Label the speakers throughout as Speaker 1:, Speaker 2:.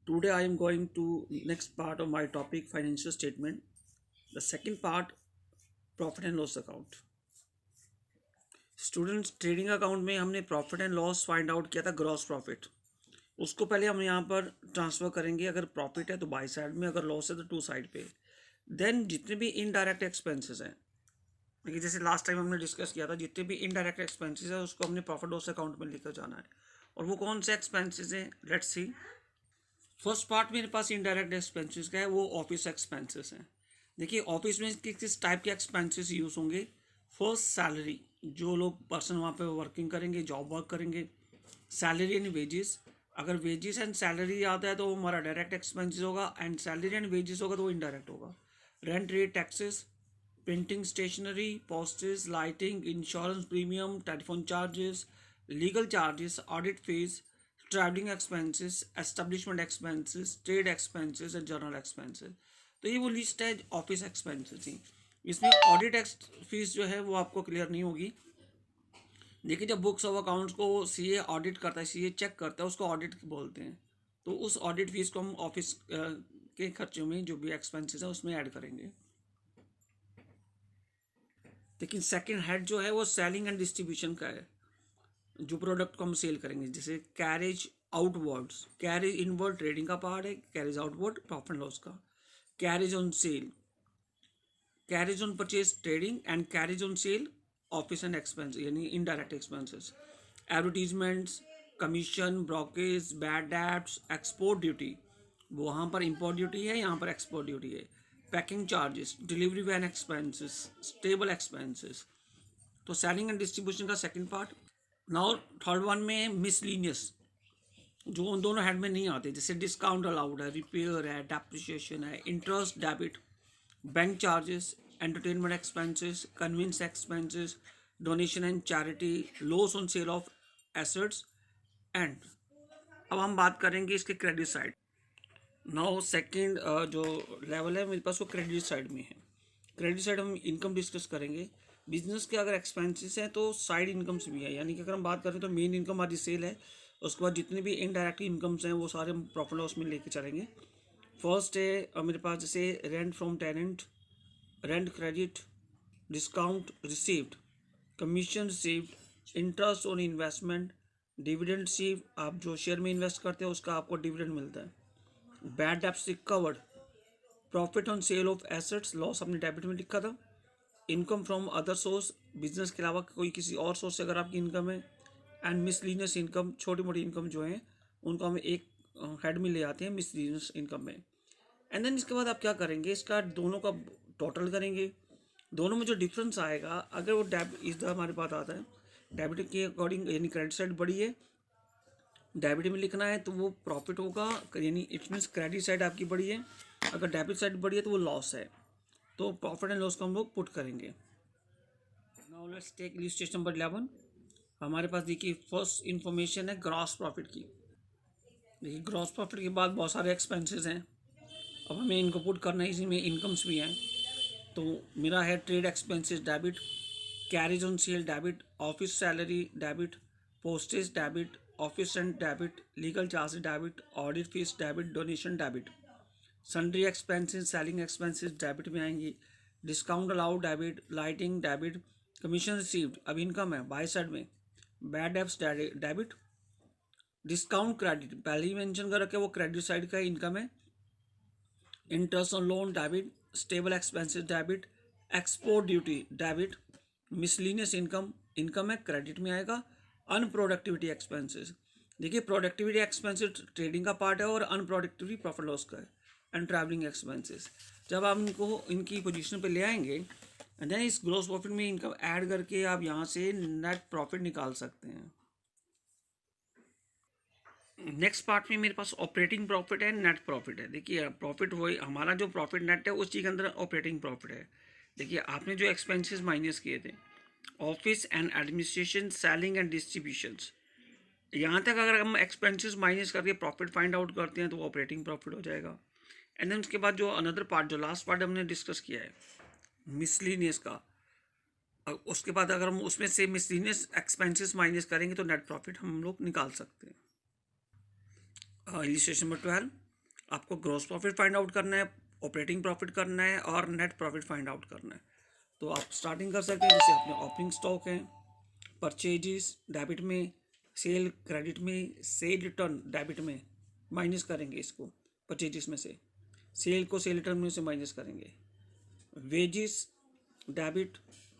Speaker 1: Today I am going to next part of my topic financial statement. The second part profit and loss account. Students trading account में हमने profit and loss find out किया था gross profit. उसको पहले हम यहाँ पर transfer करेंगे. अगर प्रॉफिट है तो बाई साइड में, अगर लॉस है तो टू साइड पे. देन जितने भी इनडायरेक्ट एक्सपेंसेस हैं, देखिए जैसे लास्ट टाइम हमने डिस्कस किया था, जितने भी इनडायरेक्ट एक्सपेंसेस है उसको हमने प्रॉफिट लॉस अकाउंट में लेकर जाना है. और वो कौन से एक्सपेंसेस हैं, लेट्स सी. फर्स्ट पार्ट मेरे पास इनडायरेक्ट एक्सपेंसेस का है, वो ऑफिस एक्सपेंसेस हैं. देखिए ऑफिस में किस किस टाइप के एक्सपेंसेस यूज़ होंगे. फर्स्ट सैलरी, जो लोग पर्सन वहाँ पे वर्किंग करेंगे, जॉब वर्क करेंगे. सैलरी एंड वेजेस, अगर वेजेस एंड सैलरी आता है तो वो हमारा डायरेक्ट एक्सपेंसेस होगा, एंड सैलरी एंड वेजेस होगा तो वो इनडायरेक्ट होगा. Rent, rate, taxes, printing stationery, postage, lighting, insurance premium, telephone charges, legal charges, audit fees, travelling expenses, establishment expenses, trade expenses and general expenses. तो ये वो list है office expenses की. इसमें ऑडिट फीस जो है वो आपको क्लियर नहीं होगी. देखिए जब बुक्स ऑफ अकाउंट्स को सीए ऑडिट करता है, सीए चेक करता है, उसको ऑडिट बोलते हैं. तो उस ऑडिट फीस को हम ऑफिस के खर्चों में जो भी एक्सपेंसेस है उसमें ऐड करेंगे. लेकिन सेकंड हेड जो है वो सेलिंग एंड डिस्ट्रीब्यूशन का है. जो प्रोडक्ट को हम सेल करेंगे, जैसे carriage outwards, carriage inward trading का पार्ट है, carriage outward profit and loss का. Carriage on sale, carriage on purchase trading, and carriage on sale office and expense यानी indirect expenses. Advertisements, commission, brokerage, bad debts, export duty, वहाँ पर import duty है, यहाँ पर export duty है. Packing charges, delivery van expenses, stable expenses. तो selling and distribution का second part. Now third one में मिसलिनियस, जो उन दोनों हेड में नहीं आते, जैसे डिस्काउंट अलाउड है, रिपेयर है, डेप्रिसिएशन है, interest debit, bank charges, entertainment expenses, conveyance expenses, donation and charity, loss on sale of assets. And अब हम बात करेंगे इसके क्रेडिट साइड. नाउ सेकंड जो लेवल है मेरे पास वो क्रेडिट साइड में है. क्रेडिट साइड हम इनकम डिस्कस करेंगे. बिजनेस के अगर एक्सपेंसेस हैं तो साइड इनकम्स भी है, यानी कि अगर हम बात करें तो मेन इनकम हमारी सेल है. उसके बाद जितने भी इनडायरेक्ट इनकम्स हैं वो सारे हम प्रॉफिट लॉस में लेके चलेंगे. फर्स्ट है मेरे पास जैसे rent from tenant, rent credit, discount received, commission received, interest on investment, dividend receive, आप जो शेयर में इन्वेस्ट करते हैं उसका आपको डिविडेंड मिलता है. Bad debts recovered, profit on sale of assets, loss अपने डेबिट में लिखा था. Income from other source, business के अलावा कोई किसी और सोर्स से अगर आपकी इनकम है. एंड मिसलिनियस इनकम, छोटी मोटी इनकम जो है उनको हम एक हेड में ले आते हैं मिसलिनियस इनकम में. एंड देन इसके बाद आप क्या करेंगे, इसका दोनों का टोटल करेंगे. दोनों में जो डिफरेंस आएगा, अगर वो इस हमारे पास आता है डेबिट के अकॉर्डिंग, यानी क्रेडिट साइड बड़ी है, डेबिट में लिखना है तो वो प्रॉफिट होगा, यानी इट मीन्स क्रेडिट साइड आपकी बड़ी है. अगर डेबिट साइड बड़ी है तो वो लॉस है. तो प्रॉफिट एंड लॉस को हम लोग पुट करेंगे. Now let's take illustration number 11. हमारे पास देखिए फर्स्ट इन्फॉर्मेशन है ग्रॉस प्रॉफिट की. देखिए ग्रॉस प्रॉफिट के बाद बहुत सारे एक्सपेंसेस हैं. अब हमें इनको पुट करना है, इसी में इनकम्स भी हैं. तो मेरा है trade expenses debit, carriage on sale debit, office salary debit, postage debit, office rent debit, legal charge debit, audit fees debit, donation debit. Sundry expenses, selling expenses debit में आएंगी. Discount allowed debit, lighting debit, commission received अब income है by side में. Bad debts debit, discount credit पहले ही mention कर रखे वो credit side का इनकम है. Interest on loan debit, stable expenses debit, export duty debit. Miscellaneous income, income है क्रेडिट में आएगा. अनप्रोडक्टिविटी एक्सपेंसेस, देखिए प्रोडक्टिविटी एक्सपेंसेस ट्रेडिंग का पार्ट है और अनप्रोडक्टिविटी प्रॉफिट लॉस का है. एंड ट्रैवलिंग एक्सपेंसेस, जब आप इनको इनकी पोजीशन पे ले आएंगे एंड देन इस ग्रॉस प्रॉफिट में इनकम ऐड करके आप यहाँ से नेट प्रॉफिट निकाल सकते हैं. नेक्स्ट पार्ट में मेरे पास ऑपरेटिंग प्रॉफिट है, नेट प्रॉफिट है. देखिए प्रॉफिट वही हमारा जो प्रॉफिट नेट है उसी के अंदर ऑपरेटिंग प्रॉफिट है. देखिए आपने जो एक्सपेंसेस माइनस किए थे, office and administration, selling and distributions, यहाँ तक अगर हम एक्सपेंसेस माइनस करके प्रॉफिट फाइंड आउट करते हैं तो वो ऑपरेटिंग प्रॉफिट हो जाएगा. एंड देन उसके बाद जो अनदर पार्ट, जो लास्ट पार्ट हमने डिस्कस किया है मिसलिनियस का, उसके बाद अगर हम उसमें से मिसलिनियस एक्सपेंसेस माइनस करेंगे तो नेट प्रॉफिट हम लोग निकाल सकते हैं. Illustration number 12. आपको ग्रॉस प्रॉफिट फाइंड आउट करना है, ऑपरेटिंग प्रॉफिट करना है और नेट प्रॉफिट फाइंड आउट करना है। तो आप स्टार्टिंग कर सकते हैं, जैसे अपने ओपनिंग स्टॉक है, परचेजेस डेबिट में, सेल क्रेडिट में, सेल रिटर्न डेबिट में माइनस करेंगे इसको परचेजेस में से, सेल को सेल रिटर्न में से माइनस करेंगे, wages debit,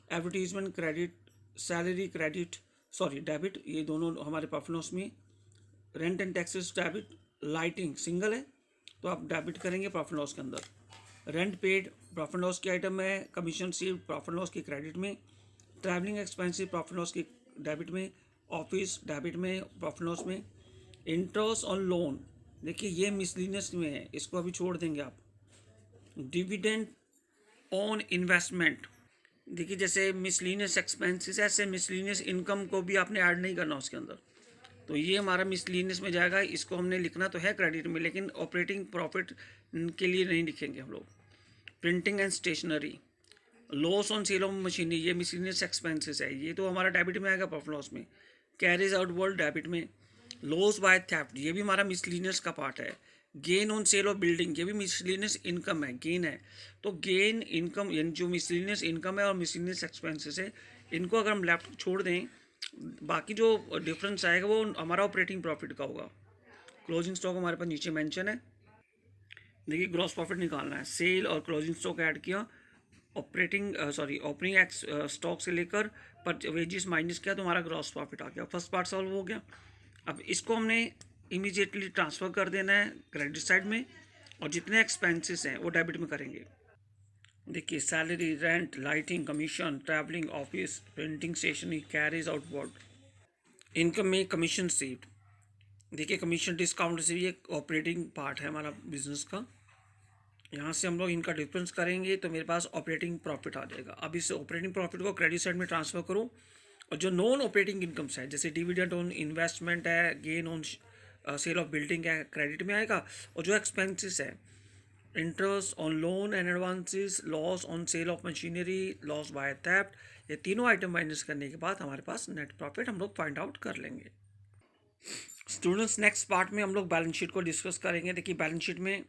Speaker 1: advertisement credit, salary credit sorry debit, ये दोनों हमारे प्रॉफिट लॉस में, rent and taxes debit, lighting single है तो आप डेबिट करेंगे प्रॉफिट लॉस के अंदर, रेंट पेड प्रॉफिट लॉस की आइटम है, कमीशन रिसीव्ड प्रॉफिट लॉस की क्रेडिट में, ट्रैवलिंग एक्सपेंसिव प्रॉफिट लॉस की डेबिट में, ऑफिस डेबिट में प्रॉफिट लॉस में, इंटरेस्ट ऑन लोन देखिए ये मिसलिनियस में है, इसको अभी छोड़ देंगे आप, डिविडेंड ऑन इन्वेस्टमेंट देखिए जैसे मिसलिनियस एक्सपेंसेस ऐसे मिसलिनियस इनकम को भी आपने ऐड नहीं करना उसके अंदर, तो ये हमारा मिसलिनियस में जाएगा, इसको हमने लिखना तो है क्रेडिट में लेकिन ऑपरेटिंग प्रॉफिट के लिए नहीं लिखेंगे हम लोग। Printing and stationery, loss on sale of machinery ये मिसलिनियस एक्सपेंसेस है, ये तो हमारा डेबिट में आएगा प्रॉफिट लॉस में, कैरेज आउट वर्ल्ड डेबिट में, लॉस बाय थेफ्ट ये भी हमारा मिसलिनियस का पार्ट है, gain on sale of building ये भी मिसलिनियस इनकम है, गेन है, तो गेन इनकम यानी जो मिसलिनियस इनकम है और मिसलिनियस एक्सपेंसेस है इनको अगर हम लेफ्ट छोड़ दें, बाकी जो डिफरेंस आएगा वो हमारा ऑपरेटिंग प्रॉफिट का होगा। क्लोजिंग स्टॉक हमारे पास नीचे मेंशन है, देखिए ग्रॉस प्रॉफिट निकालना है, सेल और क्लोजिंग स्टॉक ऐड किया, ऑपरेटिंग ओपनिंग स्टॉक से लेकर पर वेजेस माइनस किया तो हमारा ग्रॉस प्रॉफिट आ गया, फर्स्ट पार्ट सॉल्व हो गया। अब इसको हमने इमीडिएटली ट्रांसफ़र कर देना है क्रेडिट साइड में और जितने एक्सपेंसेस हैं वो डेबिट में करेंगे। देखिए salary, rent, lighting, commission, travelling, office, printing, stationery, carriage outward, income में कमीशन सीट, देखिए कमीशन डिस्काउंट से भी एक ऑपरेटिंग पार्ट है हमारा बिजनेस का, यहाँ से हम लोग इनका डिफरेंस करेंगे तो मेरे पास ऑपरेटिंग प्रॉफिट आ जाएगा। अब इस ऑपरेटिंग प्रॉफिट को क्रेडिट साइड में ट्रांसफ़र करो और जो नॉन ऑपरेटिंग इनकम्स है जैसे डिविडेंड ऑन इन्वेस्टमेंट है, gain on sale of building है क्रेडिट में आएगा, और जो एक्सपेंसेस है interest on loan and advances, loss on sale of machinery, loss by theft, ये तीनों आइटम माइनस करने के बाद हमारे पास नेट प्रॉफिट हम लोग फाइंड आउट कर लेंगे। स्टूडेंट्स नेक्स्ट पार्ट में हम लोग बैलेंस शीट को डिस्कस करेंगे। देखिए बैलेंस शीट में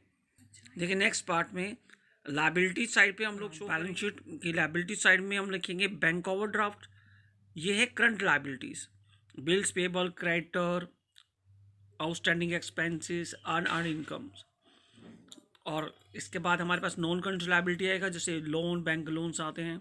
Speaker 1: देखिए नेक्स्ट पार्ट में लायबिलिटी साइड पे हम लोग बैलेंस शीट की लायबिलिटी साइड में हम लिखेंगे बैंक ओवरड्राफ्ट, ये है current liabilities, bills payable, creditor, outstanding expenses, unearned incomes, और इसके बाद हमारे पास नॉन करंट लायबिलिटी आएगा जैसे लोन, बैंक लोन्स आते हैं,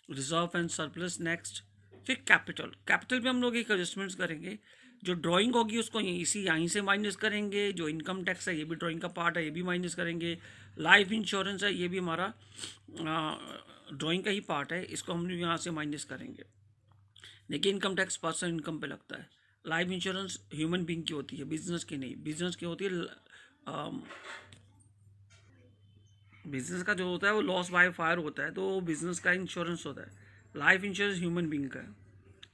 Speaker 1: रिजर्व एंड सरप्लस नेक्स्ट, फिर कैपिटल, कैपिटल पे हम लोग एक एडजस्टमेंट्स करेंगे, जो ड्राइंग होगी उसको यहीं से माइनस करेंगे, जो इनकम टैक्स है ये भी ड्राइंग का पार्ट है ये भी माइनस करेंगे, लाइफ इंश्योरेंस है ये भी हमारा ड्राइंग का ही पार्ट है, इसको हम यहाँ से माइनस करेंगे। देखिए इनकम टैक्स पर्सनल इनकम पे लगता है, लाइफ इंश्योरेंस ह्यूमन बींग की होती है, बिजनेस की नहीं, बिजनेस की होती है, बिजनेस का जो होता है वो लॉस बाय फायर होता है तो बिजनेस का इंश्योरेंस होता है, लाइफ इंश्योरेंस ह्यूमन बींग का है।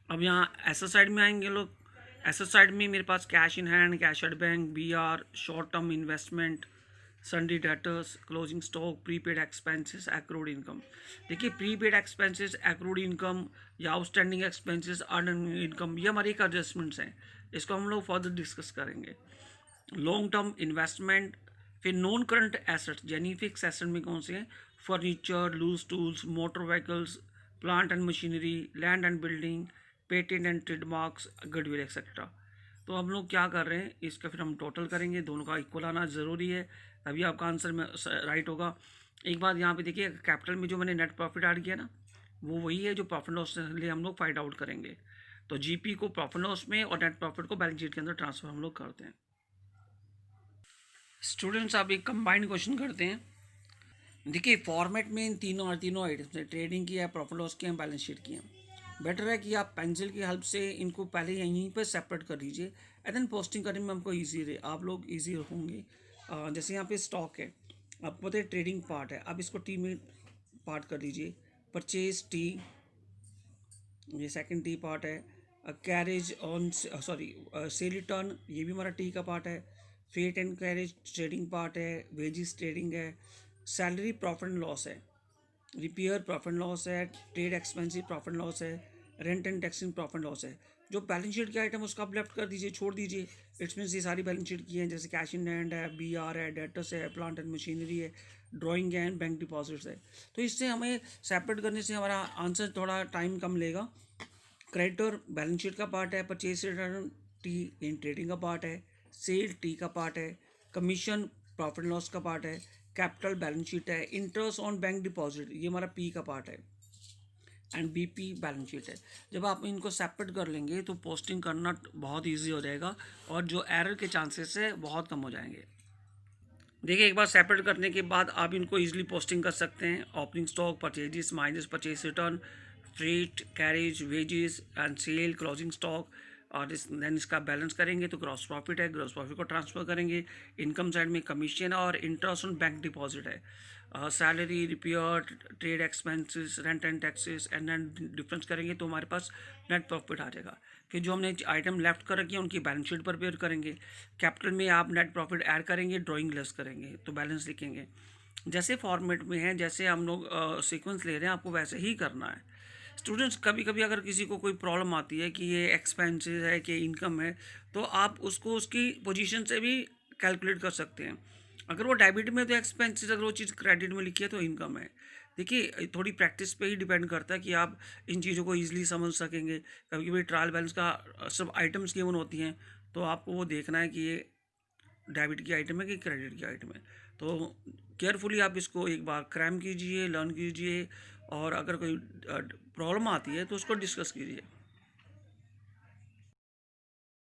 Speaker 1: अब यहाँ एसेट साइड में आएंगे लोग, एसेट साइड में मेरे पास cash in hand, cash at bank, BR, short term investment, sundry debtors, closing stock, prepaid expenses, accrued income. देखिए प्रीपेड एक्सपेंसेस, एक्रूड इनकम या आउटस्टैंडिंग एक्सपेंसेस, अर्न इनकम, ये हमारे एक एडजस्टमेंट्स हैं, इसको हम लोग फर्दर डिस्कस करेंगे। लॉन्ग टर्म इन्वेस्टमेंट, फिर नॉन करंट एसेट्स यानी फिक्स एसेट में कौन से हैं, furniture, loose tools, motor vehicles, plant and machinery, land and building, patent and trademarks, goodwill etcetera. तो हम लोग क्या कर रहे हैं, इसका फिर हम टोटल करेंगे, दोनों का इक्वल आना ज़रूरी है तभी आपका आंसर में राइट होगा। एक बात यहाँ पे देखिए कैपिटल में जो मैंने नेट प्रॉफिट ऐड किया ना वो वही है जो प्रॉफिट लॉस के लिए हम लोग फाइंड आउट करेंगे, तो जीपी को प्रॉफिट लॉस में और नेट प्रॉफिट को बैलेंस शीट के अंदर ट्रांसफर हम लोग करते हैं। स्टूडेंट्स आप एक कंबाइंड क्वेश्चन करते हैं, देखिए फॉर्मेट में इन तीनों आइटम्स हैं, ट्रेडिंग की है, प्रॉफिट लॉस की है, बैलेंस शीट की है, बेटर है कि आप पेंसिल की हेल्प से इनको पहले यहीं पर सेपरेट कर लीजिए एंड देन पोस्टिंग करने में हमको ईजी रहे, आप लोग ईजी होंगे। जैसे यहाँ पे स्टॉक है, आपको पता है ट्रेडिंग पार्ट है, आप इसको टी में पार्ट कर लीजिए, परचेज टी, ये सेकंड टी पार्ट है, कैरेज ऑन सेल रिटर्न ये भी हमारा टी का पार्ट है, freight and carriage trading part है, वेजिस ट्रेडिंग है, सैलरी प्रॉफिट एंड लॉस है, रिपेयर प्रॉफिट एंड लॉस है, trade expensive profit and loss है, rent and taxing profit and loss है, जो बैलेंस शीट के आइटम उसको आप लेफ्ट कर दीजिए, छोड़ दीजिए। इट्स मीन्स ये सारी बैलेंस शीट की हैं, जैसे कैश इन हैंड है, BR है, डेटर्स है, प्लांट एंड मशीनरी है, ड्राइंग है एंड बैंक डिपॉजिट्स है। तो इससे हमें सेपरेट करने से हमारा आंसर थोड़ा टाइम कम लेगा। क्रेडिटर बैलेंस शीट का पार्ट है, purchase return T in trading का पार्ट है, सेल T का पार्ट है, कमीशन प्रॉफिट लॉस का पार्ट है, कैपिटल बैलेंस शीट है, इंटरेस्ट ऑन बैंक डिपॉजिट ये हमारा P का पार्ट है, एंड BP बैलेंस शीट है। जब आप इनको सेपरेट कर लेंगे तो पोस्टिंग करना बहुत ईजी हो जाएगा और जो एरर के चांसेस है बहुत कम हो जाएंगे। देखिए, एक बार सेपरेट करने के बाद आप इनको इजीली पोस्टिंग कर सकते हैं। Opening stock, purchases minus purchase return, freight, carriage, wages and sale, closing stock, और देन इसका बैलेंस करेंगे तो ग्रॉस प्रॉफिट है, ग्रॉस प्रॉफिट को ट्रांसफर करेंगे। इनकम साइड में कमीशन और इंटरेस्ट ऑन बैंक डिपॉजिट है, salary, repair, trade expenses, rent and taxes and difference करेंगे तो हमारे पास नेट प्रॉफिट आ जाएगा। फिर जो हमने आइटम लेफ्ट कर रखी है उनकी बैलेंस शीट प्रिपेयर करेंगे। कैपिटल में आप नेट प्रॉफिट ऐड करेंगे, ड्राइंग लेस करेंगे तो बैलेंस लिखेंगे। जैसे फॉर्मेट में है, जैसे हम लोग सीक्वेंस ले रहे हैं, आपको वैसे ही करना है। स्टूडेंट्स, कभी कभी अगर किसी को कोई प्रॉब्लम आती है कि ये एक्सपेंसेस है कि इनकम है, तो आप उसको उसकी पोजीशन से भी कैलकुलेट कर सकते हैं। अगर वो डेबिट में तो एक्सपेंसेस, अगर वो चीज़ क्रेडिट में लिखी है तो इनकम है। देखिए, थोड़ी प्रैक्टिस पे ही डिपेंड करता है कि आप इन चीज़ों को ईजिली समझ सकेंगे। कभी कभी ट्रायल बैलेंस का सब आइटम्स गिवन होती हैं, तो आपको वो देखना है कि ये डेबिट की आइटम है कि क्रेडिट की आइटम है। तो केयरफुली आप इसको एक बार क्रैम कीजिए, लर्न कीजिए, और अगर कोई प्रॉब्लम आती है तो उसको डिस्कस कीजिए।